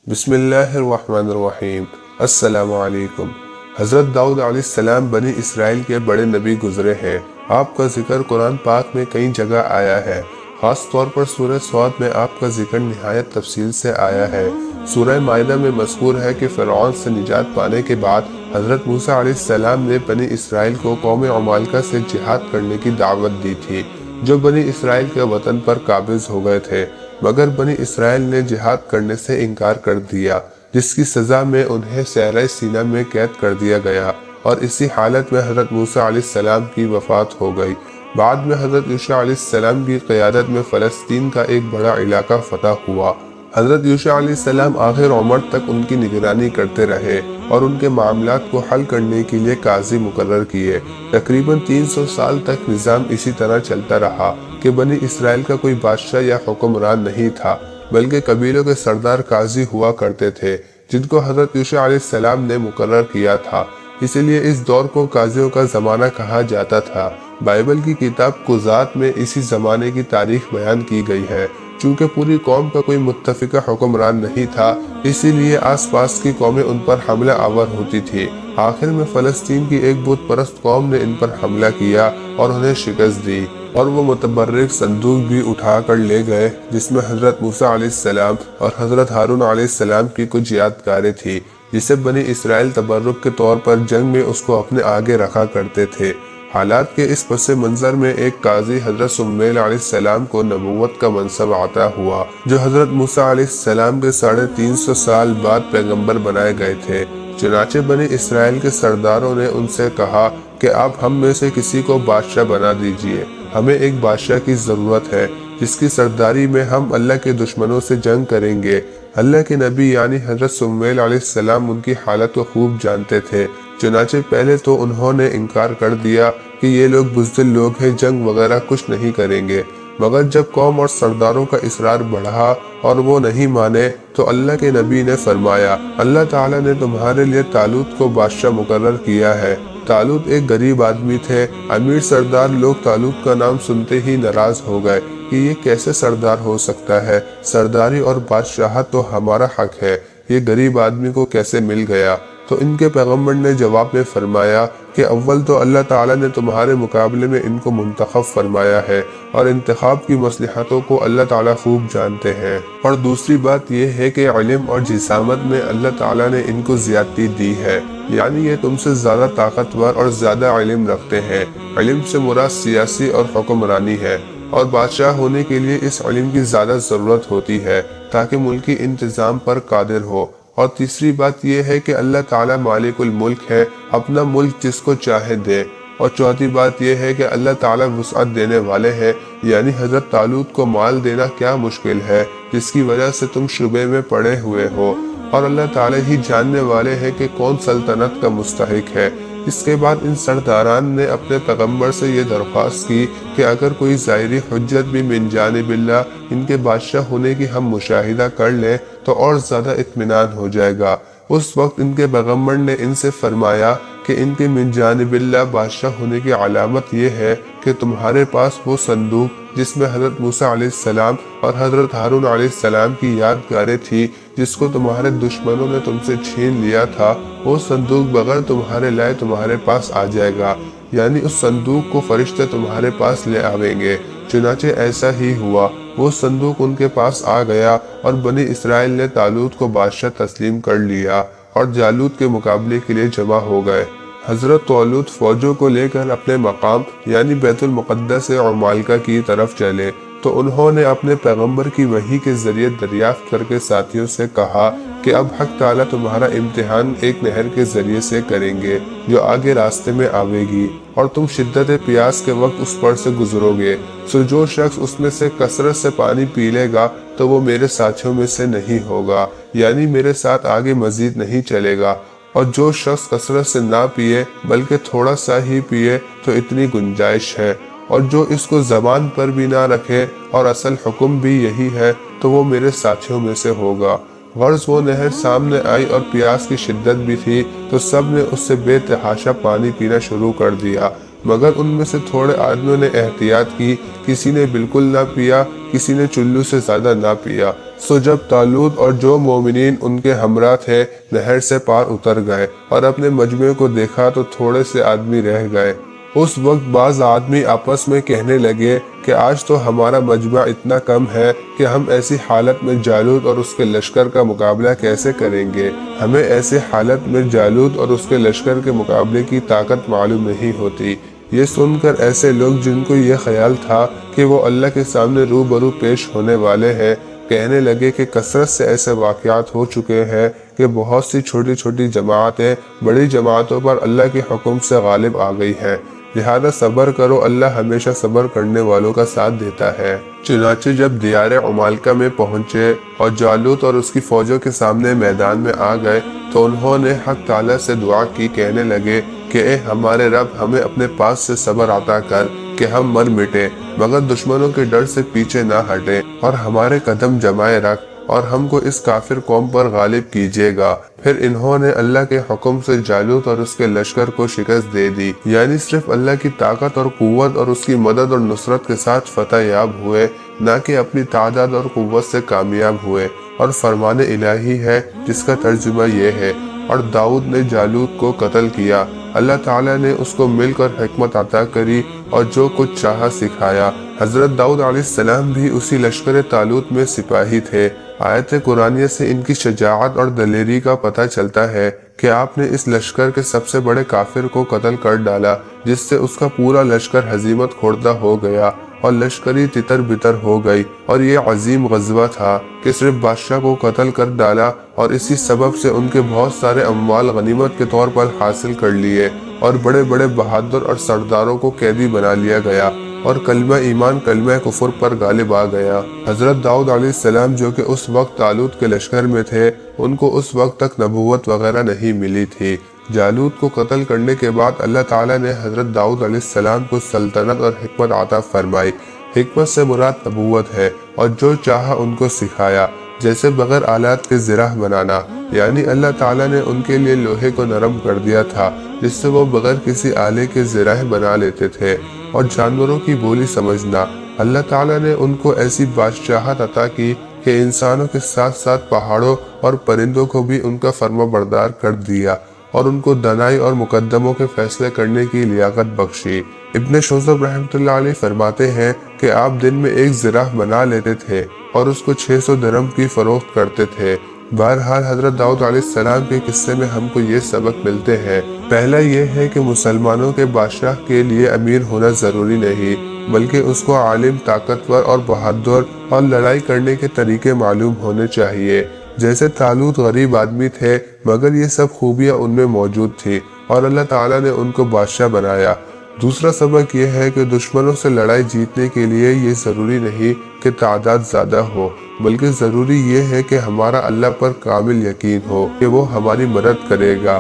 بسم اللہ الرحمن الرحیم۔ السلام علیکم۔ حضرت داؤد علیہ السلام بنی اسرائیل کے بڑے نبی گزرے ہیں۔ آپ کا ذکر قرآن پاک میں کئی جگہ آیا ہے، خاص طور پر سورہ صاد میں آپ کا ذکر نہایت تفصیل سے آیا ہے۔ سورہ مائدہ میں مذکور ہے کہ فرعون سے نجات پانے کے بعد حضرت موسیٰ علیہ السلام نے بنی اسرائیل کو قوم عمالقہ سے جہاد کرنے کی دعوت دی تھی، جو بنی اسرائیل کے وطن پر قابض ہو گئے تھے، مگر بنی اسرائیل نے جہاد کرنے سے انکار کر دیا، جس کی سزا میں انہیں صحرائے سینا میں قید کر دیا گیا، اور اسی حالت میں حضرت موسیٰ علیہ السلام کی وفات ہو گئی۔ بعد میں حضرت یوشع علیہ السلام کی قیادت میں فلسطین کا ایک بڑا علاقہ فتح ہوا۔ حضرت یوشع علیہ السلام آخر عمر تک ان کی نگرانی کرتے رہے اور ان کے معاملات کو حل کرنے کے لیے قاضی مقرر کیے۔ تقریباً 300 سال تک نظام اسی طرح چلتا رہا کہ بنی اسرائیل کا کوئی بادشاہ یا حکمران نہیں تھا، بلکہ قبیلوں کے سردار قاضی ہوا کرتے تھے، جن کو حضرت یوشع علیہ السلام نے مقرر کیا تھا۔ اسی لیے اس دور کو قاضیوں کا زمانہ کہا جاتا تھا۔ بائبل کی کتاب قضات میں اسی زمانے کی تاریخ بیان کی گئی ہے۔ چونکہ پوری قوم کا کوئی متفقہ حکمران نہیں تھا، اسی لیے آس پاس کی قومیں ان پر حملہ آور ہوتی تھی۔ آخر میں فلسطین کی ایک بت پرست قوم نے ان پر حملہ کیا اور انہیں شکست دی، اور وہ متبرک صندوق بھی اٹھا کر لے گئے، جس میں حضرت موسیٰ علیہ السلام اور حضرت ہارون علیہ السلام کی کچھ یادگاریں تھی، جسے بنی اسرائیل تبرک کے طور پر جنگ میں اس کو اپنے آگے رکھا کرتے تھے۔ حالات کے اس پس منظر میں ایک قاضی حضرت سمیل علیہ السلام کو نبوت کا منصب عطا ہوا، جو حضرت موسیٰ علیہ السلام کے 350 سال بعد پیغمبر بنائے گئے تھے۔ چنانچہ بنی اسرائیل کے سرداروں نے ان سے کہا کہ آپ ہم میں سے کسی کو بادشاہ بنا دیجئے، ہمیں ایک بادشاہ کی ضرورت ہے، جس کی سرداری میں ہم اللہ کے دشمنوں سے جنگ کریں گے۔ اللہ کے نبی یعنی حضرت سمیل علیہ السلام ان کی حالت کو خوب جانتے تھے، چنانچہ پہلے تو انہوں نے انکار کر دیا کہ یہ لوگ بزدل لوگ ہیں، جنگ وغیرہ کچھ نہیں کریں گے۔ مگر جب قوم اور سرداروں کا اصرار بڑھا اور وہ نہیں مانے، تو اللہ کے نبی نے فرمایا، اللہ تعالیٰ نے تمہارے لیے طالوت کو بادشاہ مقرر کیا ہے۔ طالوت ایک غریب آدمی تھے۔ امیر سردار لوگ طالوت کا نام سنتے ہی ناراض ہو گئے کہ یہ کیسے سردار ہو سکتا ہے، سرداری اور بادشاہت تو ہمارا حق ہے، یہ غریب آدمی کو کیسے مل گیا؟ تو ان کے پیغمبر نے جواب میں فرمایا کہ اول تو اللہ تعالیٰ نے تمہارے مقابلے میں ان کو منتخب فرمایا ہے، اور انتخاب کی مصلحتوں کو اللہ تعالیٰ خوب جانتے ہیں۔ اور دوسری بات یہ ہے کہ علم اور جسامت میں اللہ تعالیٰ نے ان کو زیادتی دی ہے، یعنی یہ تم سے زیادہ طاقتور اور زیادہ علم رکھتے ہیں۔ علم سے مراد سیاسی اور حکمرانی ہے، اور بادشاہ ہونے کے لیے اس علم کی زیادہ ضرورت ہوتی ہے تاکہ ملکی انتظام پر قادر ہو۔ اور تیسری بات یہ ہے کہ اللہ تعالیٰ مالک الملک ہے، اپنا ملک جس کو چاہے دے۔ اور چوتھی بات یہ ہے کہ اللہ تعالیٰ وسعت دینے والے ہیں، یعنی حضرت طالوت کو مال دینا کیا مشکل ہے، جس کی وجہ سے تم شبے میں پڑے ہوئے ہو، اور اللہ تعالیٰ ہی جاننے والے ہیں کہ کون سلطنت کا مستحق ہے۔ اس کے بعد ان سرداران نے اپنے پیغمبر سے یہ درخواست کی کہ اگر کوئی ظاہری حجت بھی من جانب اللہ ان کے بادشاہ ہونے کی ہم مشاہدہ کر لیں تو اور زیادہ اطمینان ہو جائے گا۔ اس وقت ان کے پیغمبر نے ان سے فرمایا کہ ان کے من جانب اللہ بادشاہ ہونے کی علامت یہ ہے کہ تمہارے پاس وہ صندوق جس میں حضرت موسیٰ علیہ السلام اور حضرت ہارون علیہ السلام کی یادگاریں تھی، جس کو تمہارے دشمنوں نے تم سے چھین لیا تھا، وہ صندوق بغیر تمہارے لائے تمہارے پاس آ جائے گا، یعنی اس صندوق کو فرشتے تمہارے پاس لے آویں گے۔ چنانچہ ایسا ہی ہوا، وہ صندوق ان کے پاس آ گیا، اور بنی اسرائیل نے طالوت کو بادشاہ تسلیم کر لیا اور جالوت کے مقابلے کے لیے جمع ہو گئے۔ حضرت طالوت فوجوں کو لے کر اپنے مقام یعنی بیت المقدس عمالقہ کی طرف چلے، تو انہوں نے اپنے پیغمبر کی وحی کے ذریعے دریافت کر کے ساتھیوں سے کہا کہ اب حق تعالیٰ تمہارا امتحان ایک نہر کے ذریعے سے کریں گے جو آگے راستے میں آوے گی، اور تم شدت پیاس کے وقت اس پر سے گزرو گے، سو جو شخص اس میں سے کثرت سے پانی پی لے گا تو وہ میرے ساتھیوں میں سے نہیں ہوگا، یعنی میرے ساتھ آگے مزید نہیں چلے گا، اور جو شخص کثرت سے نہ پیے بلکہ تھوڑا سا ہی پیے تو اتنی گنجائش ہے، اور جو اس کو زبان پر بھی نہ رکھے اور اصل حکم بھی یہی ہے تو وہ میرے ساتھیوں میں سے ہوگا۔ غرض وہ نہر سامنے آئی اور پیاس کی شدت بھی تھی، تو سب نے اس سے بے تحاشا پانی پینا شروع کر دیا، مگر ان میں سے تھوڑے آدمیوں نے احتیاط کی، کسی نے بالکل نہ پیا، کسی نے چلو سے زیادہ نہ پیا۔ سو جب طالوت اور جو مومنین ان کے ہمراہ تھے نہر سے پار اتر گئے اور اپنے مجمع کو دیکھا تو تھوڑے سے آدمی رہ گئے۔ اس وقت بعض آدمی آپس میں کہنے لگے کہ آج تو ہمارا مجمع اتنا کم ہے کہ ہم ایسی حالت میں جالوت اور اس کے لشکر کا مقابلہ کیسے کریں گے؟ ہمیں ایسی حالت میں جالوت اور اس کے لشکر کے مقابلے کی طاقت معلوم نہیں ہوتی۔ یہ سن کر ایسے لوگ جن کو یہ خیال تھا کہ وہ اللہ کے سامنے روبرو پیش ہونے والے ہیں، کہنے لگے کہ کثرت سے ایسے واقعات ہو چکے ہیں کہ بہت سی چھوٹی چھوٹی جماعتیں بڑی جماعتوں پر اللہ کے حکم سے غالب آ گئی ہیں، لہذا صبر کرو، اللہ ہمیشہ صبر کرنے والوں کا ساتھ دیتا ہے۔ چنانچہ جب دیار عمالقہ میں پہنچے اور جالوت اور اس کی فوجوں کے سامنے میدان میں آ گئے تو انہوں نے حق تعالیٰ سے دعا کی، کہنے لگے کہ اے ہمارے رب، ہمیں اپنے پاس سے صبر عطا کر کہ ہم مر مٹے مگر دشمنوں کے ڈر سے پیچھے نہ ہٹیں، اور ہمارے قدم جمائے رکھ اور ہم کو اس کافر قوم پر غالب کیجیے گا۔ پھر انہوں نے اللہ کے حکم سے جالوت اور اس کے لشکر کو شکست دے دی، یعنی صرف اللہ کی طاقت اور قوت اور اس کی مدد اور نصرت کے ساتھ فتح یاب ہوئے، نہ کہ اپنی تعداد اور قوت سے کامیاب ہوئے۔ اور فرمان الہی ہے جس کا ترجمہ یہ ہے، اور داؤد نے جالوت کو قتل کیا، اللہ تعالیٰ نے اس کو مل کر حکمت عطا کری اور جو کچھ چاہا سکھایا۔ حضرت داؤد علیہ السلام بھی اسی لشکر طالوت میں سپاہی تھے۔ آیت قرآنیہ سے ان کی شجاعت اور دلیری کا پتہ چلتا ہے کہ آپ نے اس لشکر کے سب سے بڑے کافر کو قتل کر ڈالا، جس سے اس کا پورا لشکر ہزیمت خوردہ ہو گیا اور لشکری تتر بتر ہو گئی۔ اور یہ عظیم غزوہ تھا کہ صرف بادشاہ کو قتل کر ڈالا اور اسی سبب سے ان کے بہت سارے اموال غنیمت کے طور پر حاصل کر لیے، اور بڑے بڑے بہادر اور سرداروں کو قیدی بنا لیا گیا، اور کلمہ ایمان کلمہ کفر پر غالب آ گیا۔ حضرت داؤد علیہ السلام جو کہ اس وقت طالوت کے لشکر میں تھے، ان کو اس وقت تک نبوت وغیرہ نہیں ملی تھی۔ جالوت کو قتل کرنے کے بعد اللہ تعالیٰ نے حضرت داؤد علیہ السلام کو سلطنت اور حکمت عطا فرمائی۔ حکمت سے مراد نبوت ہے، اور جو چاہا ان کو سکھایا، جیسے بغیر آلات کے زرہ بنانا، یعنی اللہ تعالیٰ نے ان کے لیے لوہے کو نرم کر دیا تھا جس سے وہ بغیر کسی آلے کے زرہ بنا لیتے تھے، اور جانوروں کی بولی سمجھنا۔ اللہ تعالیٰ نے ان کو ایسی بادشاہت عطا کی کہ انسانوں کے ساتھ ساتھ پہاڑوں اور پرندوں کو بھی ان کا فرما بردار کر دیا، اور ان کو دانائی اور مقدموں کے فیصلے کرنے کی لیاقت بخشی۔ ابن شوذب رحمۃ اللہ علیہ فرماتے ہیں کہ آپ دن میں ایک زرہ بنا لیتے تھے اور اس کو 600 درہم کی فروخت کرتے تھے۔ بہرحال حضرت داؤد علیہ السلام کے قصے میں ہم کو یہ سبق ملتے ہیں۔ پہلا یہ ہے کہ مسلمانوں کے بادشاہ کے لیے امیر ہونا ضروری نہیں، بلکہ اس کو عالم، طاقتور اور بہادر اور لڑائی کرنے کے طریقے معلوم ہونے چاہیے۔ جیسے طالوت غریب آدمی تھے مگر یہ سب خوبیاں ان میں موجود تھی، اور اللہ تعالیٰ نے ان کو بادشاہ بنایا۔ دوسرا سبق یہ ہے کہ دشمنوں سے لڑائی جیتنے کے لیے یہ ضروری نہیں کہ تعداد زیادہ ہو، بلکہ ضروری یہ ہے کہ ہمارا اللہ پر کامل یقین ہو کہ وہ ہماری مدد کرے گا۔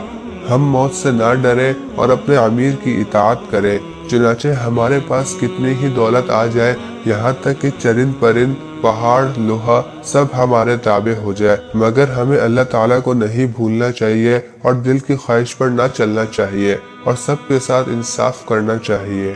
ہم موت سے نہ ڈریں اور اپنے امیر کی اطاعت کریں، چنانچہ ہمارے پاس کتنی ہی دولت آ جائے، یہاں تک کہ چرند پرند، پہاڑ، لوہا سب ہمارے تابع ہو جائے، مگر ہمیں اللہ تعالیٰ کو نہیں بھولنا چاہیے اور دل کی خواہش پر نہ چلنا چاہیے، اور سب کے ساتھ انصاف کرنا چاہیے۔